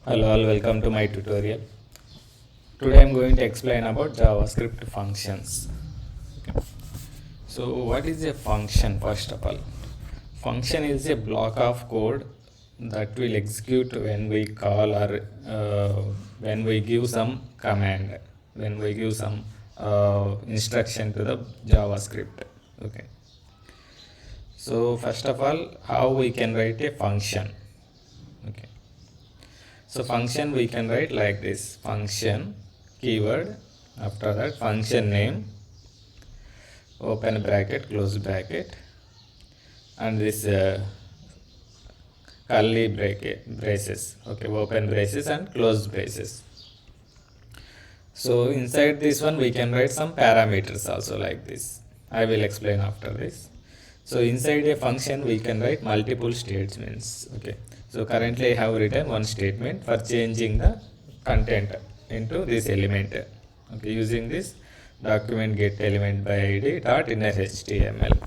Hello all, welcome to my tutorial. Today I am going to explain about JavaScript functions. Okay. So what is a function first of all? Function is a block of code that will execute when we call or when we give some command, when we give some instruction to the JavaScript. Okay. So first of all, how we can write a function? Okay. So function we can write like this: function keyword, after that function name, open bracket, close bracket, and this curly braces. Okay, open braces and close braces. So inside this one we can write some parameters also like this. I will explain after this. So inside a function we can write multiple statements. Okay. So currently I have written one statement for changing the content into this element. Okay, using this document get element by id dot inner html.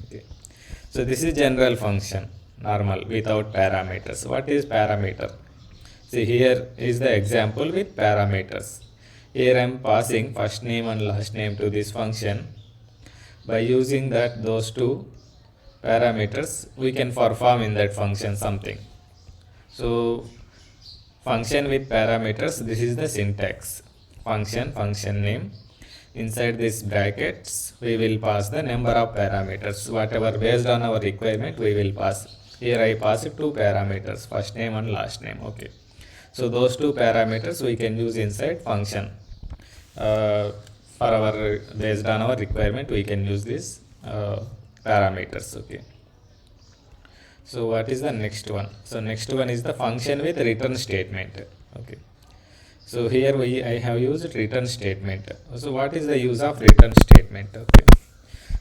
Okay. So this is general function, normal without parameters. What is parameter? See, here is the example with parameters. Here I am passing first name and last name to this function. By using those two parameters, we can perform in that function something. So function with parameters, this is the syntax. Function name. Inside this brackets, we will pass the number of parameters. Whatever based on our requirement, we will pass. Here I pass two parameters, first name and last name. Okay. So those two parameters we can use inside function. For our based on our requirement, we can use these parameters. Okay. So what is the next one? So next one is the function with return statement. Okay. So here I have used return statement. So what is the use of return statement? Okay.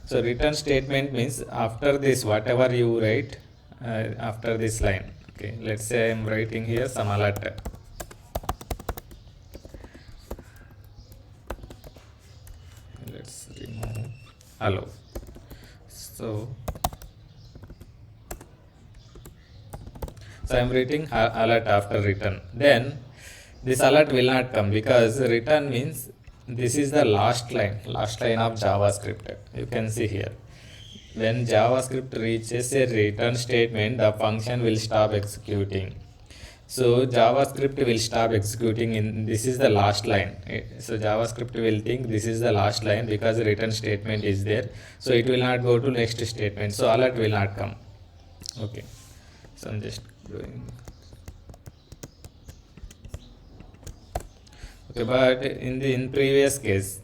So return statement means after this whatever you write after this line. Okay. Let's say I am writing here some alert. Let's remove hello. So I am writing alert after return. Then this alert will not come because return means this is the last line of JavaScript. You can see here. When JavaScript reaches a return statement, the function will stop executing. So JavaScript will stop executing in this is the last line. So JavaScript will think this is the last line because the return statement is there. So it will not go to next statement. So alert will not come. Okay. So I'm just doing. Okay, but in previous case,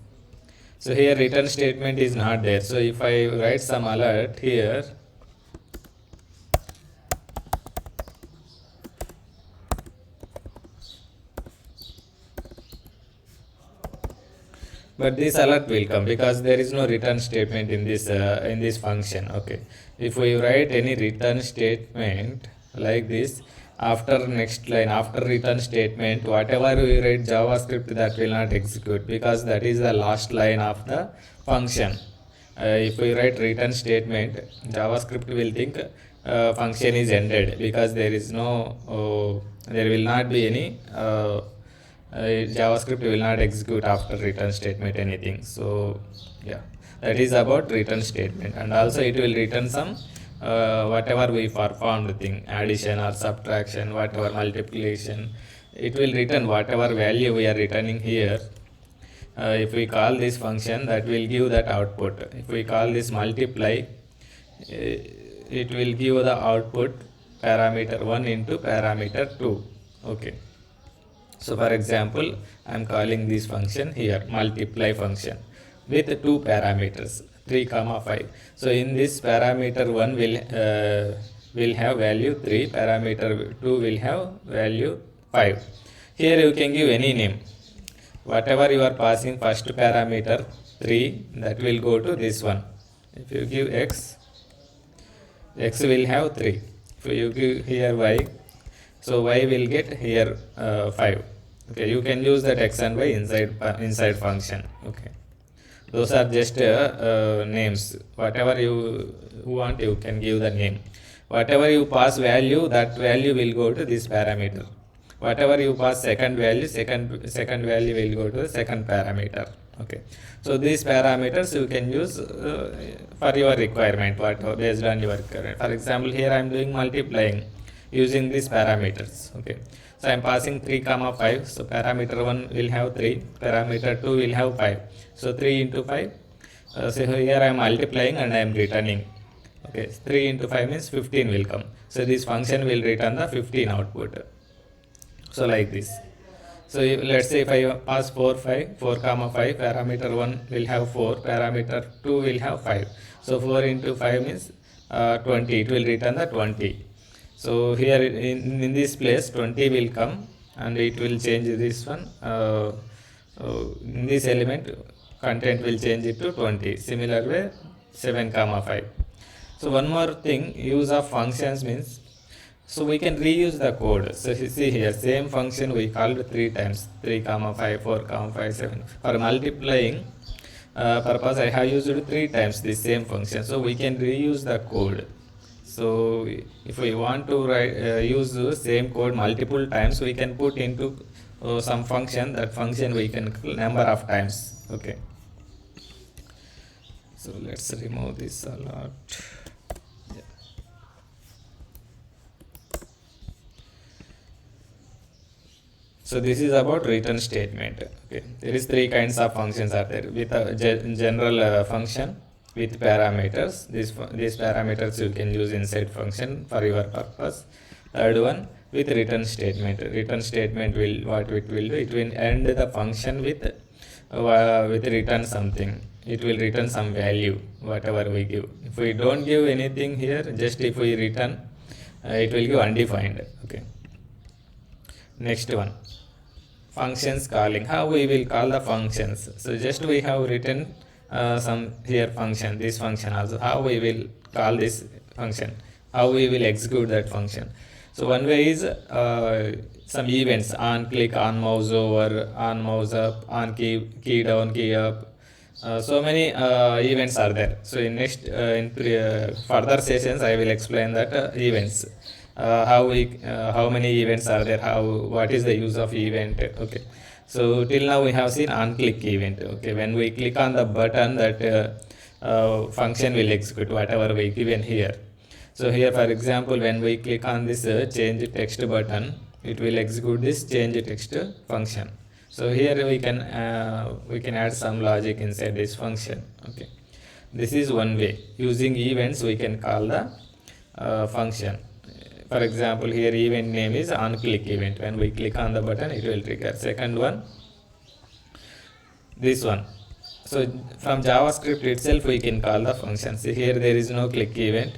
so here return statement is not there. So if I write some alert here, but this alert will come because there is no return statement in this function. Okay, if we write any return statement like this after next line after return statement, whatever we write JavaScript that will not execute because that is the last line of the function. If we write return statement, JavaScript will think function is ended because there is no there will not be any JavaScript will not execute after return statement anything. So yeah, that is about return statement. And also it will return some whatever we performed thing, addition or subtraction, whatever multiplication, it will return whatever value we are returning here. If we call this function, that will give that output. If we call this multiply, it will give the output parameter 1 into parameter 2. Okay. So for example, I am calling this function here multiply function with two parameters 3, 5. So in this parameter 1 will have value 3, parameter 2 will have value 5. Here you can give any name. Whatever you are passing first parameter 3, that will go to this one. If you give x will have 3. If you give here y, so y will get here 5. Okay, you can use that x and y inside function. Okay, those are just names. Whatever you want, you can give the name. Whatever you pass value, that value will go to this parameter. whatever you pass second value, second value will go to the second parameter. Okay, so these parameters you can use for your requirement, what based on your requirement. For example, here I am doing multiplying using these parameters. Okay, so I am passing 3 comma 5, so parameter 1 will have 3, parameter 2 will have 5, so 3 into 5. So here I am multiplying and I am returning. Okay, 3 into 5 means 15 will come, so this function will return the 15 output. So like this. So let's say if I pass 4 comma 5, parameter 1 will have 4, parameter 2 will have 5. So 4 into 5 means 20, it will return the 20. So here in this place 20 will come and it will change this one. In this element content will change it to 20. Similar way 7 comma 5. So one more thing, use of functions means, so we can reuse the code. So you see here, same function we called 3 times, 3 comma 5, 4 comma 5, 7. For multiplying purpose, I have used 3 times the same function. So we can reuse the code. So if we want to use the same code multiple times, we can put into some function. That function we can call number of times. Okay. So let's remove this a lot. So this is about return statement. Okay, there is 3 kinds of functions are there, with a general function with parameters. These parameters you can use inside function for your purpose. Third one, with return statement. Return statement will, what it will do, it will end the function with return something. It will return some value, whatever we give. If we don't give anything here, just if we return, it will give undefined. Okay. Next one, functions calling. How we will call the functions? So just we have written some here function, this function also. How we will call this function? How we will execute that function? So one way is some events: on click, on mouse over, on mouse up, on key down, key up. So many events are there. So in next further sessions I will explain that events. How many events are there, what is the use of event. Okay, so till now we have seen on click event. Okay, when we click on the button, that function will execute whatever we given here. So here for example, when we click on this change text button, it will execute this change text function. So here we can add some logic inside this function. Okay, this is one way. Using events we can call the function. For example, here event name is on click event. When we click on the button, it will trigger. Second one, this one. So from JavaScript itself we can call the function. See here there is no click event.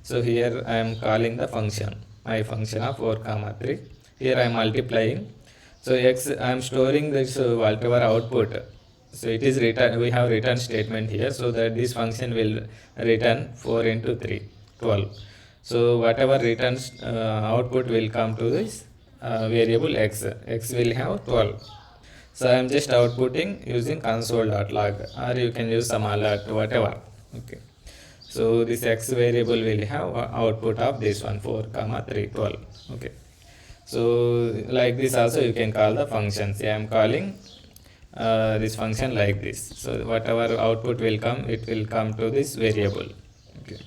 So here I am calling the function, my function of 4 comma 3. Here I am multiplying. So x, I am storing this whatever output. So it is return. We have return statement here, so that this function will return 4 into 3, 12. So whatever returns output will come to this variable x. X will have 12. So I am just outputting using console.log, or you can use some alert, whatever. Okay. So this x variable will have output of this one, 4 comma 3, 12. Okay. So like this also you can call the function. See, I am calling this function like this. So whatever output will come, it will come to this variable. Okay.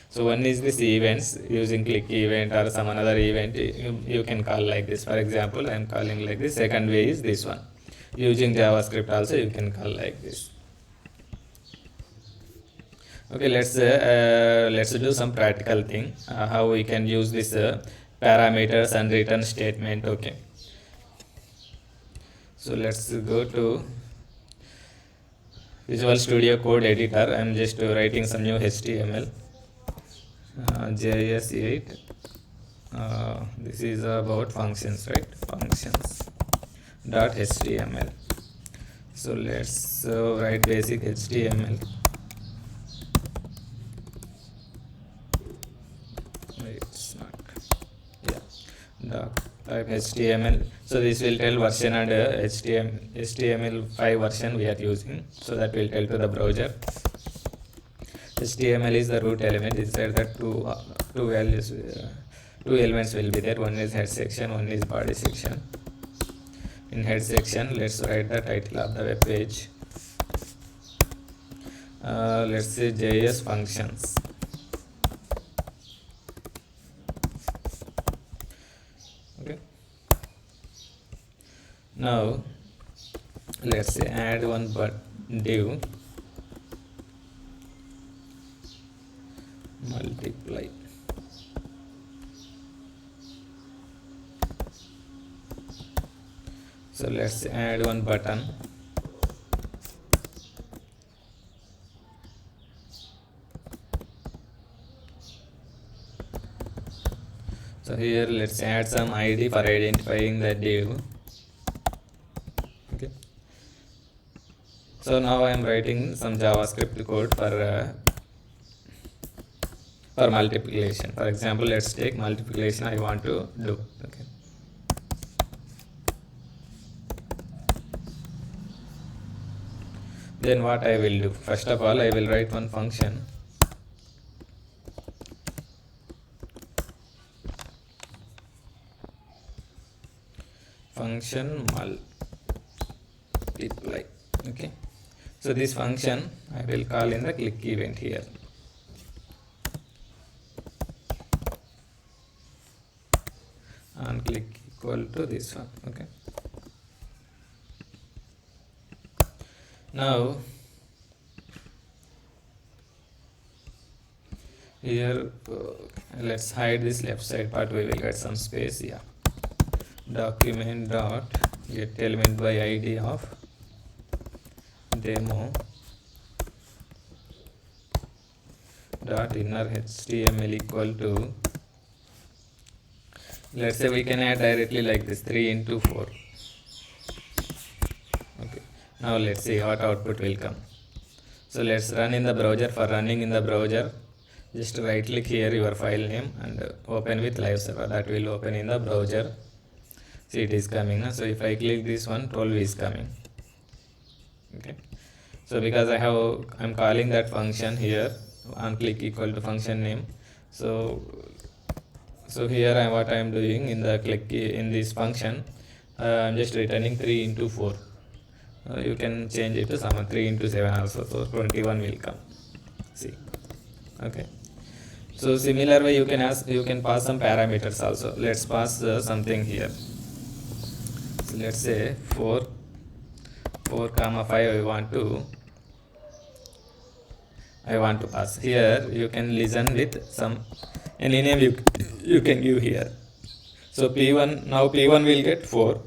So one is this events, using click event or some another event you can call like this. For example, I am calling like this. Second way is this one. Using JavaScript also you can call like this. Okay, let's do some practical thing, how we can use this parameters and return statement. Okay, so let's go to Visual Studio Code editor. I am just writing some new HTML. JS8. This is about functions, right? Functions dot HTML. So let's write basic HTML. It's not, yeah, type HTML. So this will tell version and HTML5 version we are using. So that will tell to the browser. HTML is the root element. Inside that two values, two elements will be there. One is head section, one is body section. In head section, let's write the title of the web page. Let's say JS functions. Okay. Now let's say add one div multiply. So let's add one button. So here let's add some ID for identifying the div. Okay. So now I am writing some JavaScript code for multiplication. For example, let's take multiplication I want to do. Okay. Then what I will do? First of all, I will write one function. Function multiply. Okay. So this function I will call in the click event here. And click equal to this one. Okay. Now here let's hide this left side part. We will get some space. Yeah. Document dot get element by ID of demo dot inner HTML equal to, let's say we can add directly like this 3 into 4. Okay. Now let's see what output will come. So let's run in the browser. For running in the browser, just right click here your file name and open with live server. That will open in the browser. See, it is coming. So if I click this one, 12 is coming. Okay. So because I'm calling that function here on click equal to function name. So here what I am doing in the click in this function, I'm just returning 3 into 4. You can change it to some 3 into 7 also. So 21 will come. See. Okay. So similar way you can pass some parameters also. Let's pass something here. So let's say 4 comma 5 I want to pass. Here you can listen with some any name you can give here. So P1 will get 4,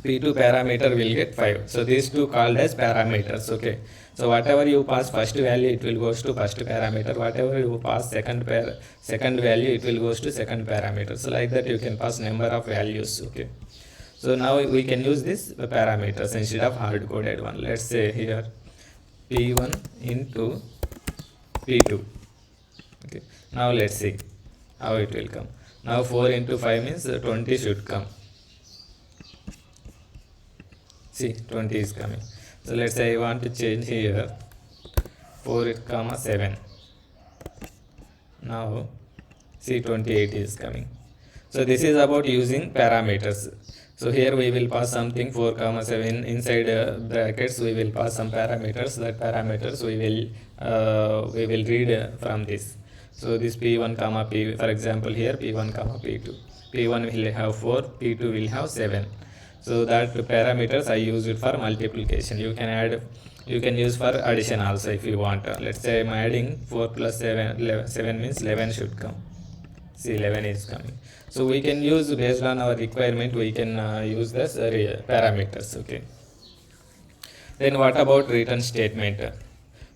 P2 parameter will get 5. So these two called as parameters. Okay. So whatever you pass first value, it will goes to first parameter. Whatever you pass second value, it will goes to second parameter. So like that you can pass number of values. Okay. So now we can use this parameters instead of hard coded one. Let's say here P1 into P2. Okay. Now let's see how it will come. Now 4 into 5 means 20 should come. See, 20 is coming. So let's say I want to change here 4 comma 7. Now see, 28 is coming. So this is about using parameters. So here we will pass something 4 comma 7 inside brackets. We will pass some parameters. That parameters we will read from this. So this P1 comma P, for example here P1 comma P2. P1 will have 4, P2 will have 7. So that parameters I use it for multiplication. You can use for addition also if you want. Let's say I'm adding 4 plus 7, 7 means 11 should come. See, 11 is coming. So we can use based on our requirement, we can use this parameters. Okay. Then what about return statement?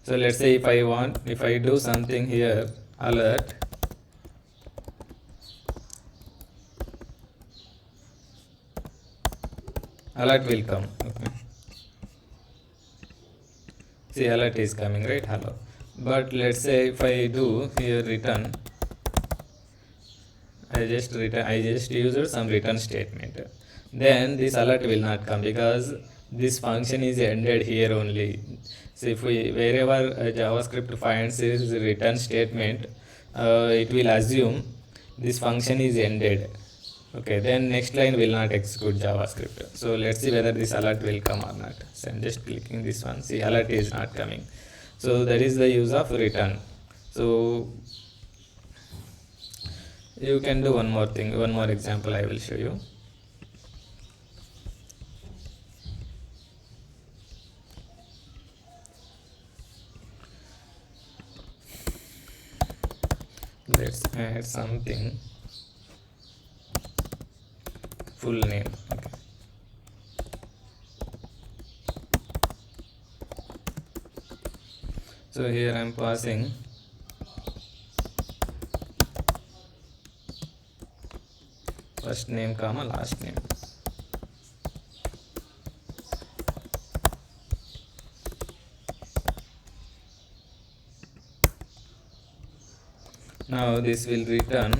So let's say if I do something here, alert will come. Okay. See, alert is coming, right? Hello. But let's say if I do here return, I just used some return statement. Then this alert will not come because this function is ended here only. So if wherever JavaScript finds this return statement, it will assume this function is ended. Okay, then next line will not execute JavaScript. So let's see whether this alert will come or not. So I'm just clicking this one. See, alert is not coming. So that is the use of return. So you can do one more thing, one more example I will show you. Let's add something, full name. Okay. So here I am passing first name comma last name. Now this will return.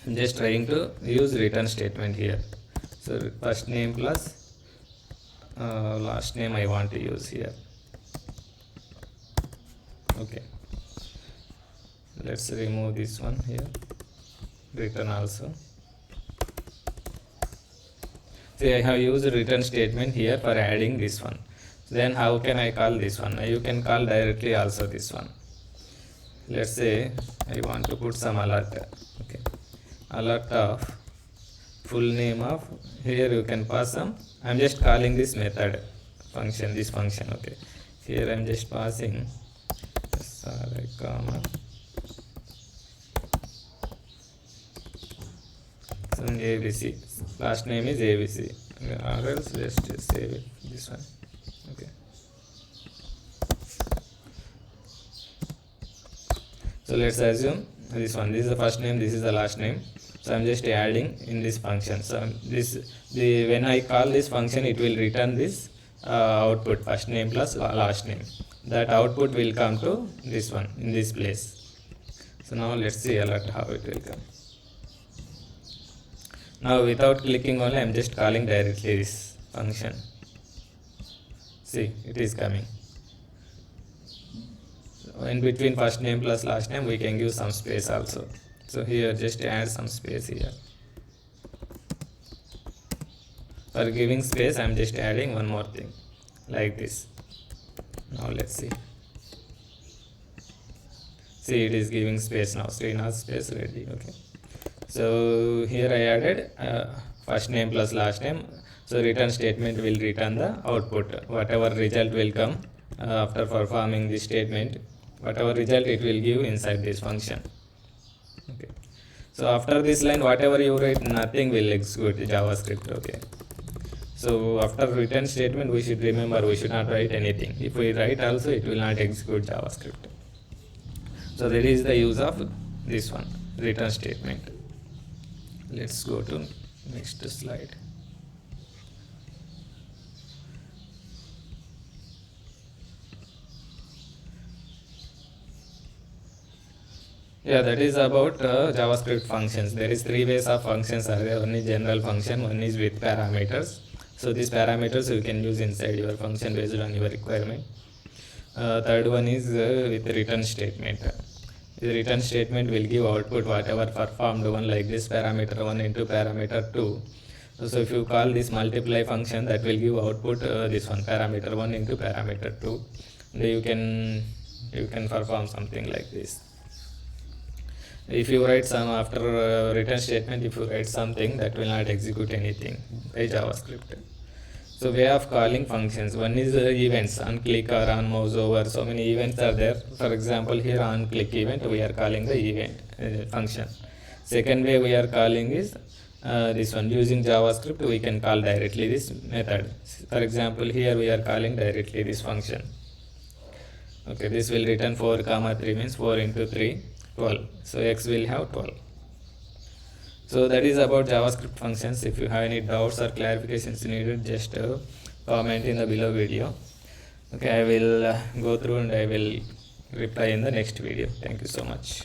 I'm just trying to use return statement here. So first name plus last name I want to use here. Okay, let's remove this one here, return also. See, I have used return statement here for adding this one. Then how can I call this one? You can call directly also this one. Let's say I want to put some alert. Okay, alert of full name of, here you can pass some. I'm just calling this method function, this function. Okay, here I'm just passing sorry comma some ABC, last name is ABC, or else let's just save it, this one. Okay, so let's assume this one, this is the first name, this is the last name. So I'm just adding in this function. So when I call this function, it will return this output, first name plus last name. That output will come to this one in this place. So now let's see alert how it will come. Now without clicking only, I'm just calling directly this function. See, it is coming. So in between first name plus last name, we can give some space also. So here just add some space here. For giving space, I'm just adding one more thing like this. Now let's see. See, it is giving space now. Srinath space ready. Okay. So here I added first name plus last name. So return statement will return the output. Whatever result will come after performing this statement, whatever result it will give inside this function. Okay. So after this line, whatever you write, nothing will execute JavaScript. Okay. So after return statement, we should remember we should not write anything. If we write also, it will not execute JavaScript. So that is the use of this one, return statement. Let's go to next slide. Yeah, that is about JavaScript functions. There is three ways of functions are there. One is general function, one is with parameters. So these parameters you can use inside your function based on your requirement. Third one is with return statement. The return statement will give output whatever performed one, like this parameter 1 into parameter 2. So if you call this multiply function, that will give output this one, parameter 1 into parameter 2. Then you can perform something like this. If you write some after return statement, if you write something, that will not execute anything by JavaScript. So way of calling functions, one is events, on click or on mouse over. So many events are there. For example, here on click event, we are calling the event function. Second way we are calling is this one, using JavaScript we can call directly this method. For example, here we are calling directly this function. Okay, this will return 4 comma 3 means 4 into 3, 12. So x will have 12. So that is about JavaScript functions. If you have any doubts or clarifications needed, just comment in the below video. Okay, I will go through and I will reply in the next video. Thank you so much.